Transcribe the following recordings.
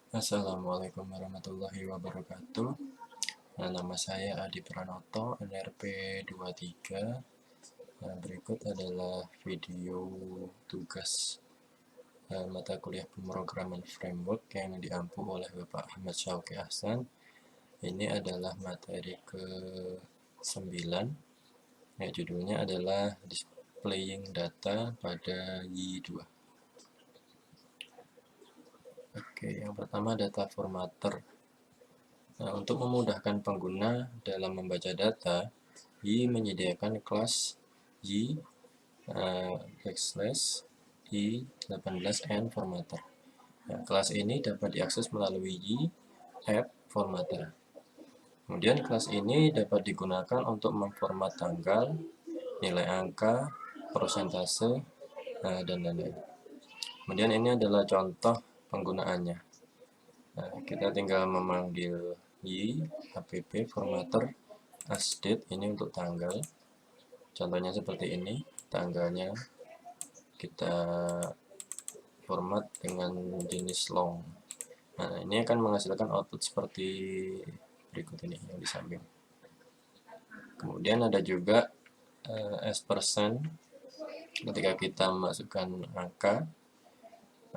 Assalamualaikum warahmatullahi wabarakatuh. Nama saya Adi Pranoto, NRP 23. Berikut adalah video tugas mata kuliah pemrograman framework yang diampu oleh Bapak Ahmad Syauqi Ahsan. Ini adalah materi ke-9. Judulnya adalah Displaying Data pada Y2. Oke, yang pertama data formatter. Nah, untuk memudahkan pengguna dalam membaca data, Y menyediakan kelas Y backslash Y18N formatter. Nah, kelas ini dapat diakses melalui Y app formatter. Kemudian kelas ini dapat digunakan untuk memformat tanggal, nilai angka, persentase, dan lain-lain. Kemudian ini adalah contoh penggunaannya. Nah, kita tinggal memanggil Y app formatter asDate ini untuk tanggal. Contohnya seperti ini, tanggalnya kita format dengan jenis long. Nah, ini akan menghasilkan output seperti berikut ini yang di samping. Kemudian ada juga S%. Ketika kita masukkan angka,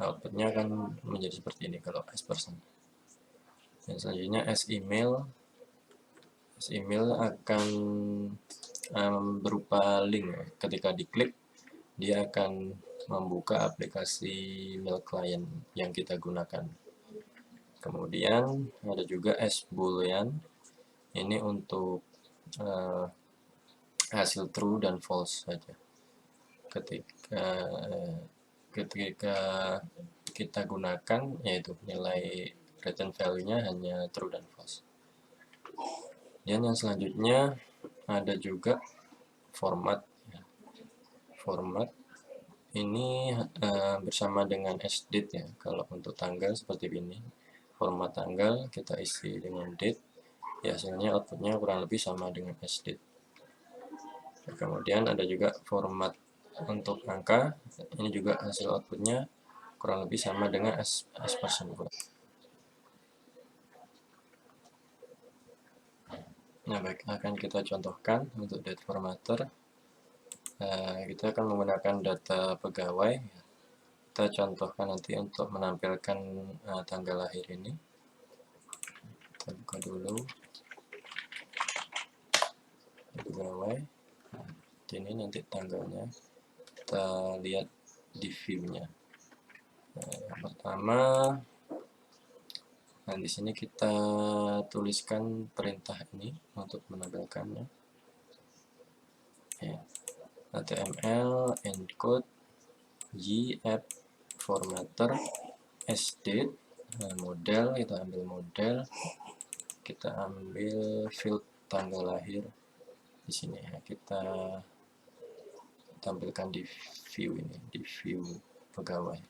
outputnya akan menjadi seperti ini kalau S%. Dan selanjutnya S-email akan berupa link. Ketika diklik, dia akan membuka aplikasi mail client yang kita gunakan. Kemudian ada juga S-boolean, ini untuk hasil true dan false saja. Ketika kita gunakan, yaitu nilai return value-nya hanya true dan false. Dan yang selanjutnya ada juga format. Format ini bersama dengan sDate ya. Kalau untuk tanggal seperti ini, format tanggal kita isi dengan date, ya hasilnya outputnya kurang lebih sama dengan sDate. Kemudian ada juga format untuk angka, ini juga hasil outputnya kurang lebih sama dengan S%. Nah, baik, akan kita contohkan untuk date formatter. Kita akan menggunakan data pegawai. Kita contohkan nanti untuk menampilkan tanggal lahir ini. Kita buka dulu pegawai. Ini nanti tanggalnya kita lihat di view-nya. Yang pertama, di sini kita tuliskan perintah ini untuk menampilkannya. HTML encode Y app formatter sDate. Model, kita ambil model, kita ambil field tanggal lahir di sini ya. Kita tampilkan di view ini, di view pegawai.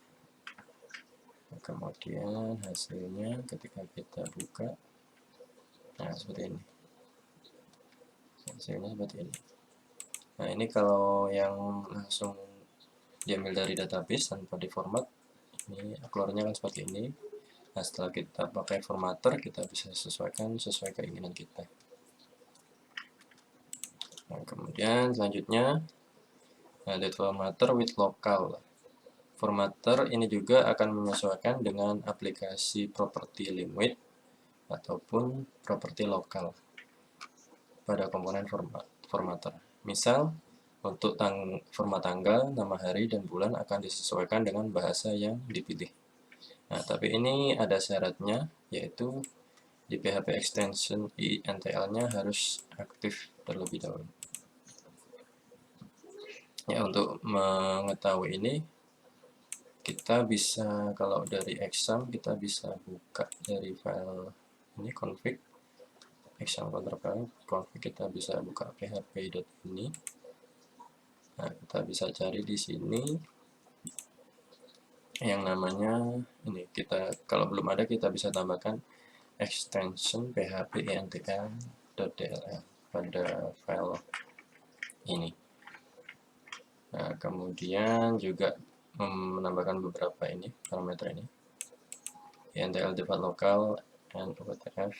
Kemudian hasilnya ketika kita buka, nah seperti ini. Hasilnya seperti ini. Nah, ini kalau yang langsung diambil dari database tanpa diformat, ini keluarnya kan seperti ini. Nah, setelah kita pakai formatter, kita bisa sesuaikan sesuai keinginan kita. Nah, kemudian selanjutnya date formatter with local. Formatter ini juga akan menyesuaikan dengan aplikasi property limit ataupun properti lokal pada komponen formatter. Misal, untuk format tanggal, nama hari, dan bulan akan disesuaikan dengan bahasa yang dipilih. Nah, tapi ini ada syaratnya, yaitu di PHP extension INTL-nya harus aktif terlebih dahulu. Ya, untuk mengetahui ini, kita bisa, kalau dari exam, kita bisa buka dari file ini, config, exam counterpart, config, kita bisa buka php.ini. Nah, kita bisa cari di sini yang namanya ini. Kita kalau belum ada, kita bisa tambahkan extension php intl.dll pada file ini. Nah, kemudian juga menambahkan beberapa ini parameter ini. intl default local and OTF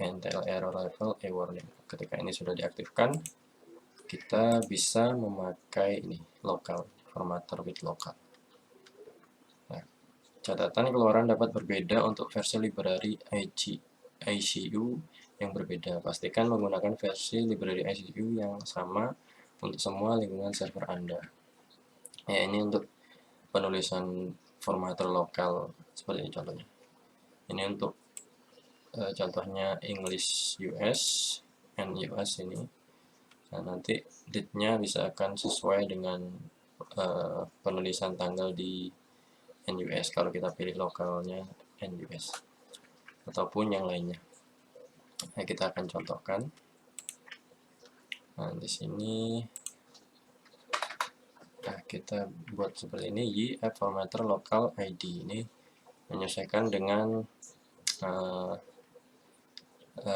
intl error level a warning. Ketika ini sudah diaktifkan, kita bisa memakai ini local formatter with local. Nah, catatan keluaran dapat berbeda untuk versi library ICU yang berbeda. Pastikan menggunakan versi library ICU yang sama untuk semua lingkungan server Anda. Ya, ini untuk penulisan formatter lokal seperti ini contohnya. Ini untuk contohnya English US and US ini. Nah, nanti date-nya bisa akan sesuai dengan penulisan tanggal di NUS kalau kita pilih lokalnya NUS ataupun yang lainnya. Nah, kita akan contohkan. Nah, di sini kita buat seperti ini, y formatter local ID ini menyesuaikan dengan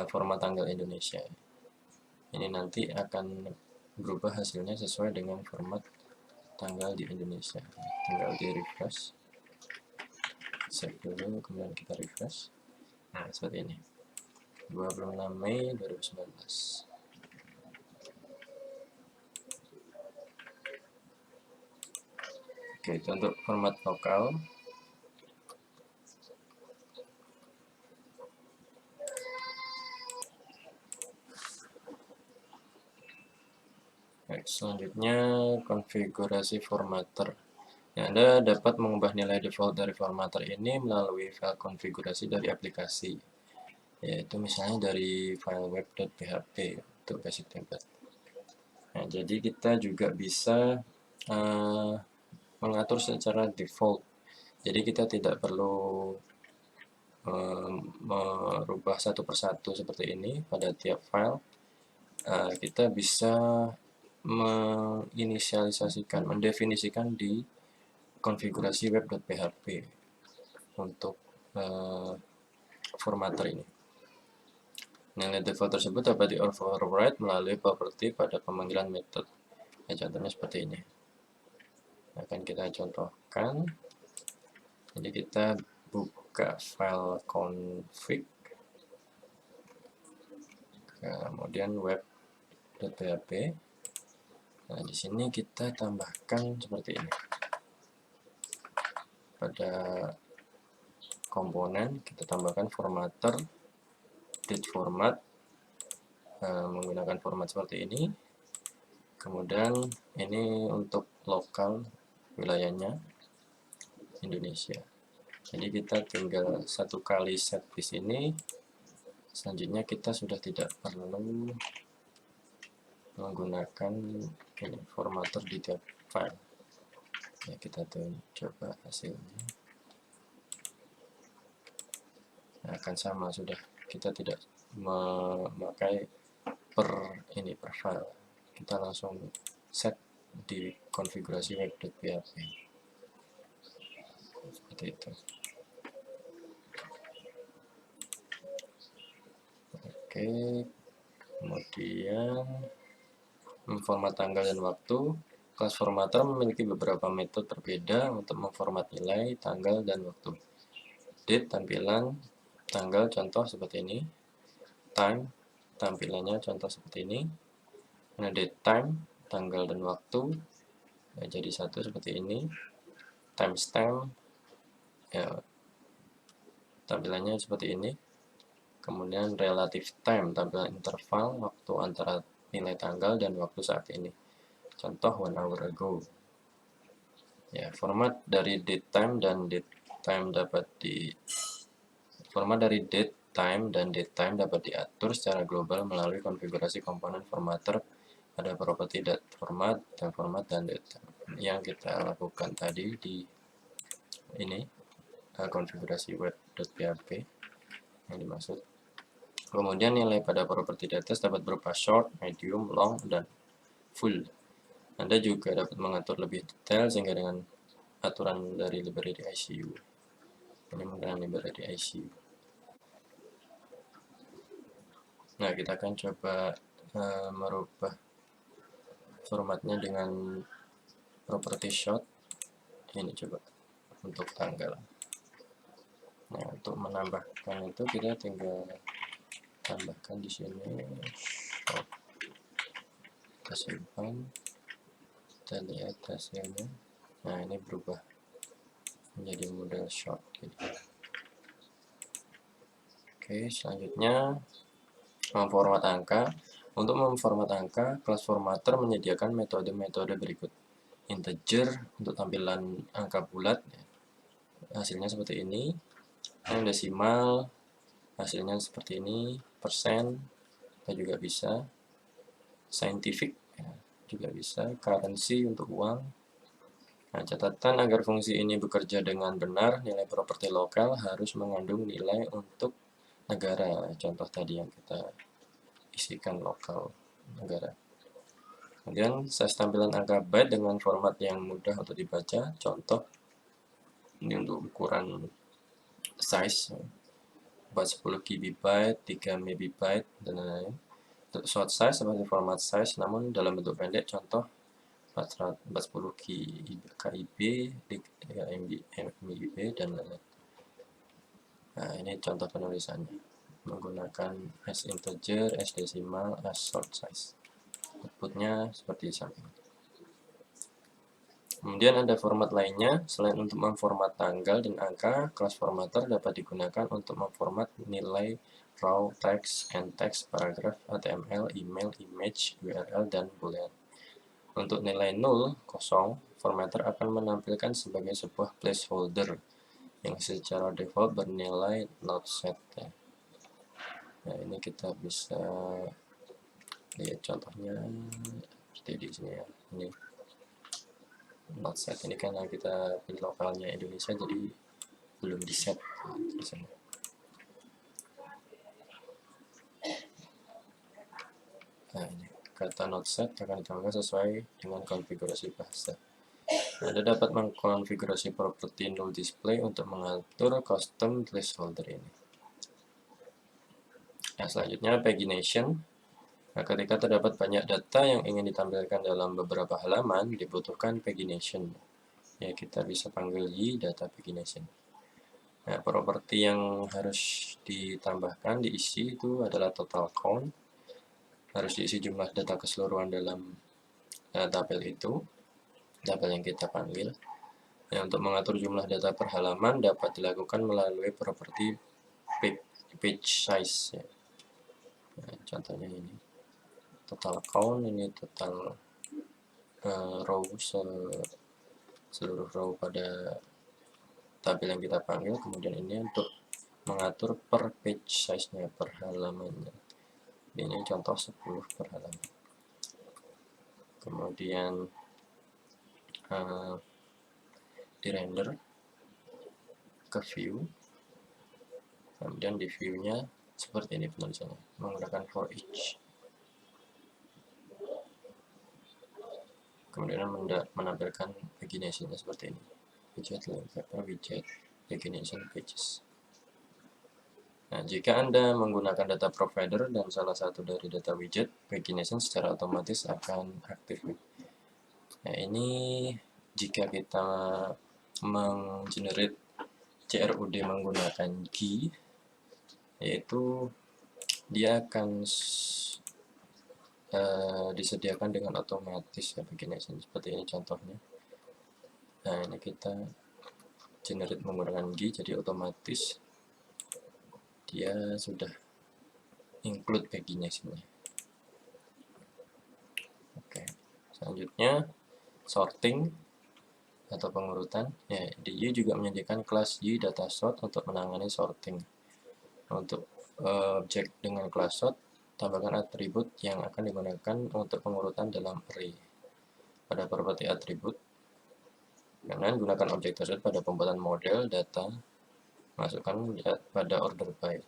format tanggal Indonesia. Ini nanti akan berubah hasilnya sesuai dengan format tanggal di Indonesia. Tinggal di refresh, save dulu, kemudian kita refresh. Nah, seperti ini, 26 Mei 2019. Oke, itu untuk format lokal. Baik, selanjutnya konfigurasi formatter. Ya, Anda dapat mengubah nilai default dari formatter ini melalui file konfigurasi dari aplikasi, yaitu misalnya dari file web.php untuk basic template. Nah, jadi kita juga bisa mengatur secara default. Jadi kita tidak perlu merubah satu persatu seperti ini pada tiap file. Kita bisa menginisialisasikan, mendefinisikan di konfigurasi web.php untuk formatter ini. Nilai default tersebut dapat di-override melalui properti pada pemanggilan method. Ya, contohnya seperti ini. Akan kita contohkan. Jadi kita buka file config, kemudian web.php. Nah, di sini kita tambahkan seperti ini. Pada komponen kita tambahkan formatter date format menggunakan format seperti ini. Kemudian ini untuk lokal wilayahnya Indonesia. Jadi kita tinggal satu kali set di sini. Selanjutnya kita sudah tidak perlu menggunakan ini formatter di tiap file. Ya, kita coba hasilnya. Nah, akan sama, sudah kita tidak memakai per file. Kita langsung set di konfigurasi web.php seperti itu. Oke, kemudian memformat tanggal dan waktu. Kelas formatter memiliki beberapa metode berbeda untuk memformat nilai, tanggal, dan waktu. Date tampilan tanggal contoh seperti ini. Time tampilannya contoh seperti ini. Nah, date time tanggal dan waktu ya, jadi satu seperti ini. Timestamp ya, tampilannya seperti ini. Kemudian relative time tampilan interval waktu antara nilai tanggal dan waktu saat ini. Contoh 1 hour ago. Ya, format dari date time dan date time dapat dapat diatur secara global melalui konfigurasi komponen formatter pada properti date format dan date yang kita lakukan tadi di ini konfigurasi web.php yang dimaksud. Kemudian nilai pada properti data dapat berupa short, medium, long, dan full. Anda juga dapat mengatur lebih detail sehingga dengan aturan dari library ICU. Ini menggunakan library ICU. Nah, kita akan coba merubah formatnya dengan property short. Ini coba untuk tanggal. Nah, untuk menambahkan itu kita tinggal tambahkan di sini short. Kita simpan, kita lihat hasilnya. Nah, ini berubah menjadi model short gitu. Oke, selanjutnya memformat angka. Untuk memformat angka, kelas formatter menyediakan metode-metode berikut. Integer untuk tampilan angka bulat, hasilnya seperti ini. Yang desimal, hasilnya seperti ini. Persen, kita juga bisa. Scientific, juga bisa. Currency untuk uang. Nah, catatan agar fungsi ini bekerja dengan benar, nilai properti lokal harus mengandung nilai untuk negara. Contoh tadi yang kita isikan lokal negara. Kemudian size tampilan angka byte dengan format yang mudah untuk dibaca. Contoh ini untuk ukuran size 10 KB, 3 MB, dan lain-lain. Untuk short size seperti format size, namun dalam bentuk pendek. Contoh 40 KIB, 3 MB, dan lain-lain. Nah, ini contoh penulisannya menggunakan as integer, as decimal, as short size. Outputnya seperti samping. Kemudian ada format lainnya. Selain untuk memformat tanggal dan angka, kelas formatter dapat digunakan untuk memformat nilai raw text, and text, paragraf, HTML, email, image, URL, dan boolean. Untuk nilai 0, kosong, formatter akan menampilkan sebagai sebuah placeholder yang secara default bernilai not set. Nah, ini kita bisa lihat contohnya seperti di sini ya. Ini not set, ini karena kita pilih lokalnya Indonesia jadi belum di set di sini. Nah, ini kata not set akan ditambahkan sesuai dengan konfigurasi bahasa. Anda dapat mengkonfigurasi properti null display untuk mengatur custom placeholder ini. Nah, selanjutnya pagination. Nah, ketika terdapat banyak data yang ingin ditampilkan dalam beberapa halaman, dibutuhkan pagination. Ya, kita bisa panggil y data pagination. Nah, properti yang harus ditambahkan, diisi itu adalah total count. Harus diisi jumlah data keseluruhan dalam tabel itu, tabel yang kita panggil. Nah, untuk mengatur jumlah data per halaman dapat dilakukan melalui properti page size. Ya. Nah, contohnya ini total count, ini total row, seluruh row pada tabel yang kita panggil. Kemudian ini untuk mengatur per page size-nya, per halamannya. Ini contoh 10 per halaman. Kemudian di render ke view, kemudian di view-nya seperti ini penulisannya menggunakan for each. Kemudian menampilkan pagination-nya seperti ini, widget link paper, widget pagination pages. Nah, jika Anda menggunakan data provider dan salah satu dari data widget, pagination secara otomatis akan aktif. Nah, ini jika kita menggenerate CRUD menggunakan GUI, yaitu dia akan disediakan dengan otomatis ya pagination seperti ini contohnya. Nah, ini kita generate menggunakan GUI, jadi otomatis dia sudah include pagination-nya. Oke, selanjutnya sorting atau pengurutan. Ya, di Y juga menyediakan kelas Y data sort untuk menangani sorting. Untuk objek dengan kelas sort, tambahkan atribut yang akan digunakan untuk pengurutan dalam array. Pada properti atribut, kemudian gunakan objek tersebut pada pembuatan model data, masukkan pada order by.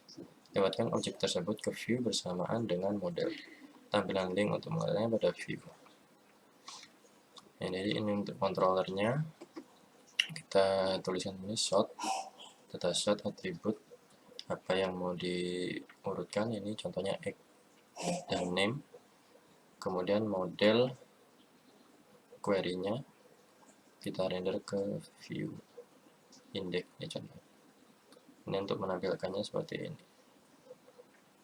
Lewatkan objek tersebut ke view bersamaan dengan model. Tampilan link untuk modelnya pada view. Nah, jadi ini untuk controllernya. Kita tuliskan ini sort, data sort atribut, apa yang mau diurutkan, ini contohnya X dan name. Kemudian model query-nya kita render ke view index ya contoh. Ini untuk menampilkannya seperti ini.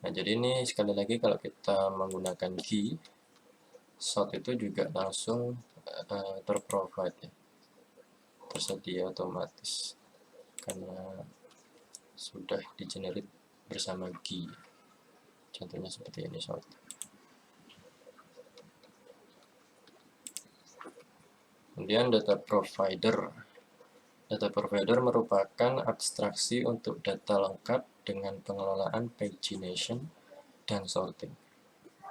Nah, jadi ini sekali lagi kalau kita menggunakan key sort itu juga langsung terprovide ya, tersedia otomatis karena sudah di generate bersama key. Contohnya seperti ini sort. Kemudian data provider. Data provider merupakan abstraksi untuk data lengkap dengan pengelolaan pagination dan sorting.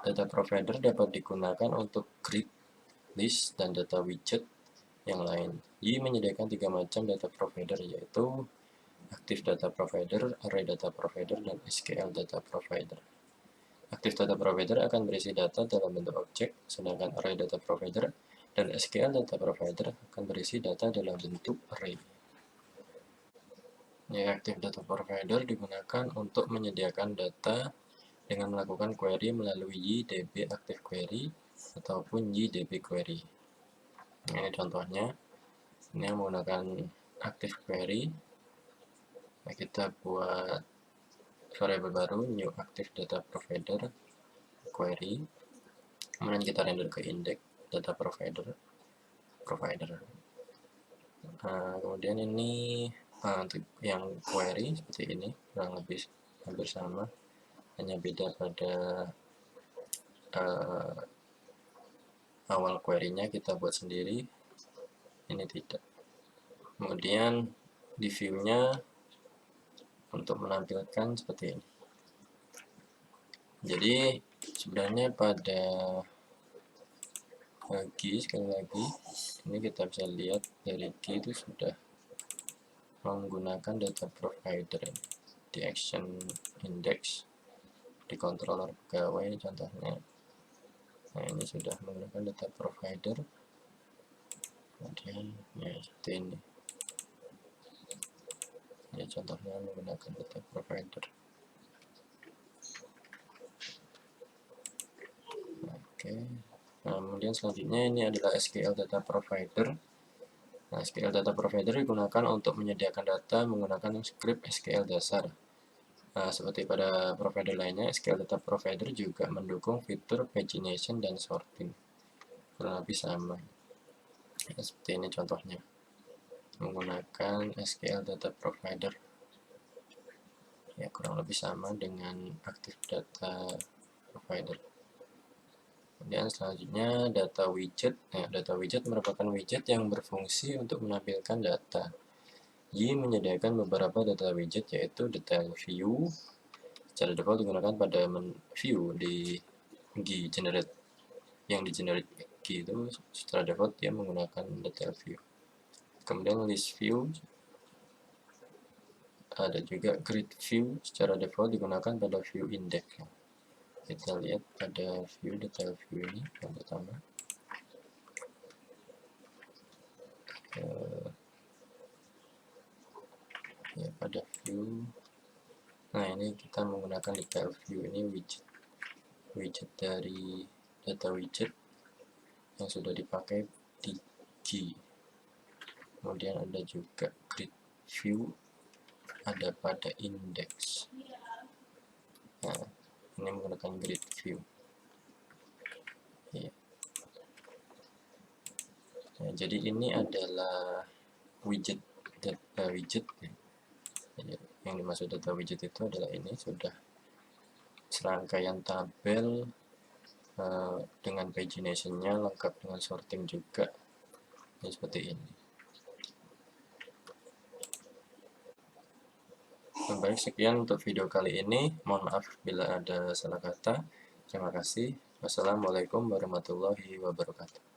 Data provider dapat digunakan untuk grid, list, dan data widget yang lain. Yi menyediakan 3 macam data provider, yaitu Active Data Provider, Array Data Provider, dan SQL Data Provider. Active Data Provider akan berisi data dalam bentuk objek, sedangkan Array Data Provider dan SQL Data Provider akan berisi data dalam bentuk array. Ya, Active Data Provider digunakan untuk menyediakan data dengan melakukan query melalui YDB Active Query ataupun YDB Query. Nah, ini contohnya. Ini menggunakan Active Query. Nah, kita buat variable baru new Active Data Provider query. Kemudian kita render ke index data provider. Nah, kemudian ini untuk yang query seperti ini kurang lebih hampir sama, hanya beda pada awal query-nya kita buat sendiri, ini tidak. Kemudian di view-nya untuk menampilkan seperti ini. Jadi sebenarnya pada key, sekali lagi ini kita bisa lihat dari key itu sudah menggunakan data provider di action index, di controller pegawai contohnya. Nah, ini sudah menggunakan data provider. Kemudian ya seperti ini ya, contohnya menggunakan data provider. Oke. Nah, kemudian selanjutnya ini adalah SQL Data Provider. Nah, SQL Data Provider digunakan untuk menyediakan data menggunakan script SQL dasar. Nah, seperti pada provider lainnya, SQL Data Provider juga mendukung fitur pagination dan sorting. Kurang lebih sama. Ya, seperti ini contohnya. Menggunakan SQL Data Provider. Ya, kurang lebih sama dengan Active Data Provider. Kemudian selanjutnya data widget. Nah, data widget merupakan widget yang berfungsi untuk menampilkan data. Yi menyediakan beberapa data widget, yaitu detail view. Secara default digunakan pada view di GUI generate. Yang di generate GUI itu secara default dia menggunakan detail view. Kemudian list view, ada juga grid view, secara default digunakan pada view index. Kita lihat pada view detail view ini yang pertama. Ya, pada view. Nah, ini kita menggunakan detail view, ini widget dari data widget yang sudah dipakai di GUI. Kemudian ada juga grid view, ada pada index. Nah, ini menggunakan grid view. Ya. Nah, jadi ini adalah widget data widget ya. Yang dimaksud data widget itu adalah ini sudah serangkaian tabel dengan pagination-nya lengkap dengan sorting juga. Ini seperti ini. Baik, sekian untuk video kali ini. Mohon maaf bila ada salah kata. Terima kasih. Wassalamualaikum warahmatullahi wabarakatuh.